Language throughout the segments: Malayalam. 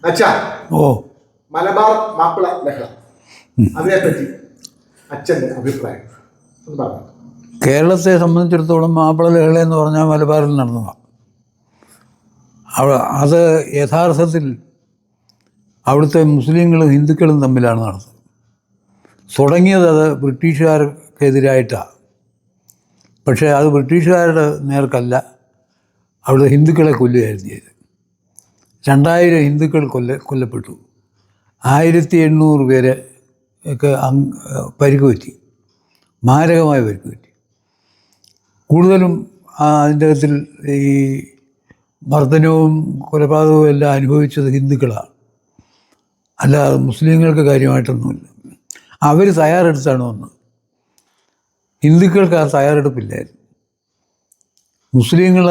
അച്ഛാ, ഓ മലബാർ മാപ്പിള ലഹള അതിനെപ്പറ്റി അച്ഛൻ്റെ അഭിപ്രായം ഒന്ന് പറഞ്ഞു. കേരളത്തെ സംബന്ധിച്ചിടത്തോളം മാപ്പിള ലഹള എന്ന് പറഞ്ഞാൽ മലബാറിൽ നടന്നതാണ്. അത് യഥാർത്ഥത്തിൽ അവിടുത്തെ മുസ്ലിങ്ങളും ഹിന്ദുക്കളും തമ്മിലാണ് നടന്നത്. തുടങ്ങിയത് അത് ബ്രിട്ടീഷുകാർക്കെതിരായിട്ടാണ്. പക്ഷേ അത് ബ്രിട്ടീഷുകാരുടെ നേർക്കല്ല, അവിടെ ഹിന്ദുക്കളെ കൊല്ലുകയായിരുന്നു ചെയ്തത്. 2000 ഹിന്ദുക്കൾ കൊല്ലപ്പെട്ടു. 1800 പേരെ ഒക്കെ പരിക്ക് പറ്റി, മാരകമായ പരിക്ക് പറ്റി. കൂടുതലും അതിൻ്റെ അകത്തിൽ ഈ മർദ്ദനവും കൊലപാതകവും എല്ലാം അനുഭവിച്ചത് ഹിന്ദുക്കളാണ്, അല്ലാതെ മുസ്ലിങ്ങൾക്ക് കാര്യമായിട്ടൊന്നുമില്ല. അവർ തയ്യാറെടുത്താണ് വന്നത്. ഹിന്ദുക്കൾക്ക് ആ തയ്യാറെടുപ്പില്ലായിരുന്നു. മുസ്ലിങ്ങൾ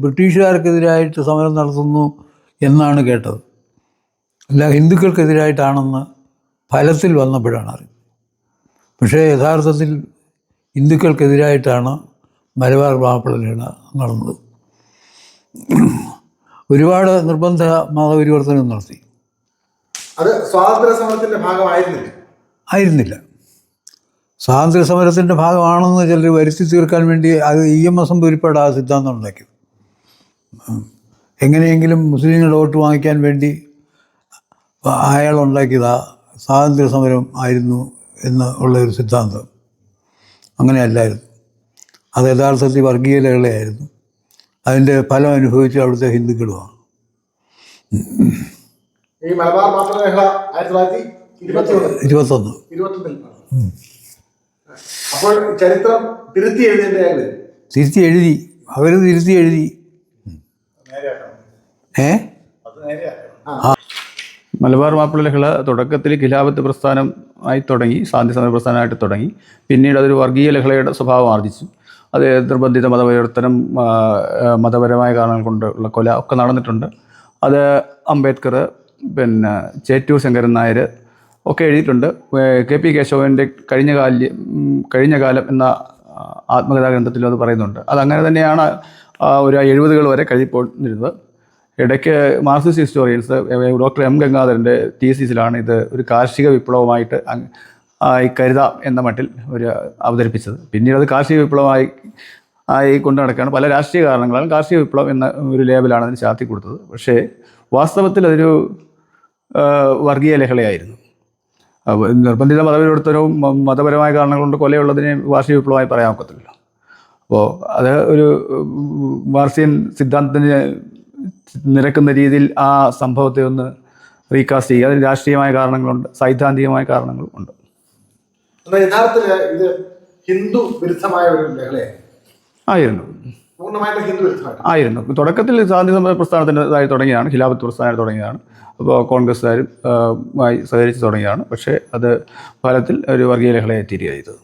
ബ്രിട്ടീഷുകാർക്കെതിരായിട്ട് സമരം നടത്തുന്നു എന്നാണ് കേട്ടത്, അല്ല ഹിന്ദുക്കൾക്കെതിരായിട്ടാണെന്ന് ഫലത്തിൽ വന്നപ്പോഴാണ് അറിയുന്നത്. പക്ഷേ യഥാർത്ഥത്തിൽ ഹിന്ദുക്കൾക്കെതിരായിട്ടാണ് മലബാർ മാപ്പിള ലഹള നടന്നത്. ഒരുപാട് നിർബന്ധ മതപരിവർത്തനം നടത്തി. അത് സ്വാതന്ത്ര്യ സമരത്തിൻ്റെ ഭാഗമായിരുന്നില്ല. ആയിരുന്നില്ല. സ്വാതന്ത്ര്യ സമരത്തിൻ്റെ ഭാഗമാണെന്ന് ചിലർ വരുത്തി തീർക്കാൻ വേണ്ടി അത് EMS ഉൾപ്പെടെ ആ സിദ്ധാന്തം ഉണ്ടാക്കി. എങ്ങനെയെങ്കിലും മുസ്ലിങ്ങളുടെ വോട്ട് വാങ്ങിക്കാൻ വേണ്ടി അയാൾ ഉണ്ടാക്കിയതാ സ്വാതന്ത്ര്യ സമരം ആയിരുന്നു എന്ന് ഉള്ളൊരു സിദ്ധാന്തം. അങ്ങനെയല്ലായിരുന്നു. അത് യഥാർത്ഥത്തിൽ വർഗീയ ലഹളയായിരുന്നു. അതിൻ്റെ ഫലം അനുഭവിച്ച് അവിടുത്തെ ഹിന്ദുക്കളുമാണ്. ഈ മലബാർ മാപ്പിള ലഹള 1921 അപ്പോൾ ചരിത്രം തിരുത്തി എഴുതി. അവർ തിരുത്തി എഴുതി. മലബാർ മാപ്പിള ലഹള തുടക്കത്തിൽ ഖിലാഫത്ത് പ്രസ്ഥാനം ആയി തുടങ്ങി, ശാന്തി സമര പ്രസ്ഥാനമായിട്ട് തുടങ്ങി. പിന്നീട് അതൊരു വർഗീയ ലഹളയുടെ സ്വഭാവം ആർജിച്ചു. അത് നിർബന്ധിത മതപരിവർത്തനം, മതപരമായ കാരണങ്ങൾ കൊണ്ടുള്ള കൊല ഒക്കെ നടന്നിട്ടുണ്ട്. അത് അംബേദ്കർ, പിന്നെ ചേറ്റൂർ ശങ്കരൻ നായർ ഒക്കെ എഴുതിയിട്ടുണ്ട്. KP കേശവൻ്റെ കഴിഞ്ഞ കാലം എന്ന ആത്മകഥാ ഗ്രന്ഥത്തിലും അത് പറയുന്നുണ്ട്. അതങ്ങനെ തന്നെയാണ് ഒരു 70കൾ വരെ കഴിഞ്ഞിരുന്നത്. ഇടയ്ക്ക് മാർക്സിസ്റ്റ് ഹിസ്റ്റോറിയൻസ് ഡോക്ടർ M ഗംഗാധരൻ്റെ തീസിസിലാണ് ഇത് ഒരു കാർഷിക വിപ്ലവമായിട്ട് കരുതാം എന്ന മട്ടിൽ ഒരു അവതരിപ്പിച്ചത്. പിന്നീട് അത് കാർഷിക വിപ്ലവമായി കൊണ്ടു നടക്കുകയാണ്. പല രാഷ്ട്രീയ കാരണങ്ങളാൽ കാർഷിക വിപ്ലവം എന്ന ഒരു ലേബലാണ് അതിന് ചാർത്തി കൊടുത്തത്. പക്ഷേ വാസ്തവത്തിൽ അതൊരു വർഗീയ ലഹളയായിരുന്നു. നിർബന്ധിത മതപരിവർത്തനവും മതപരമായ കാരണങ്ങൾ കൊണ്ട് കൊലയുള്ളതിനെ കാർഷിക വിപ്ലവമായി പറയാൻ ഒക്കത്തില്ല. അപ്പോൾ അത് ഒരു മാർക്സിയൻ സിദ്ധാന്തത്തിന് നിരക്കുന്ന രീതിയിൽ ആ സംഭവത്തെ ഒന്ന് റീകാസ്റ്റ് ചെയ്യുക. അതിന് രാഷ്ട്രീയമായ കാരണങ്ങളുണ്ട്, സൈദ്ധാന്തികമായ കാരണങ്ങളും ഉണ്ട്. യഥാർത്ഥത്തിൽ ഇത് ഹിന്ദു വിരുദ്ധമായ ഒരു ലഹളയായിരുന്നു. ആയിരുന്നു. തുടക്കത്തിൽ ശാന്തി സമര പ്രസ്ഥാനത്തിൻ്റെതായി തുടങ്ങിയതാണ്, ഖിലാഫത്ത് പ്രസ്ഥാനമായിട്ട് തുടങ്ങിയതാണ്. അപ്പോൾ കോൺഗ്രസ്സുകാരും സഹകരിച്ച് തുടങ്ങിയതാണ്. പക്ഷേ അത് ഫലത്തിൽ ഒരു വർഗീയ ലഹളയെ തീരുക ചെയ്തത്.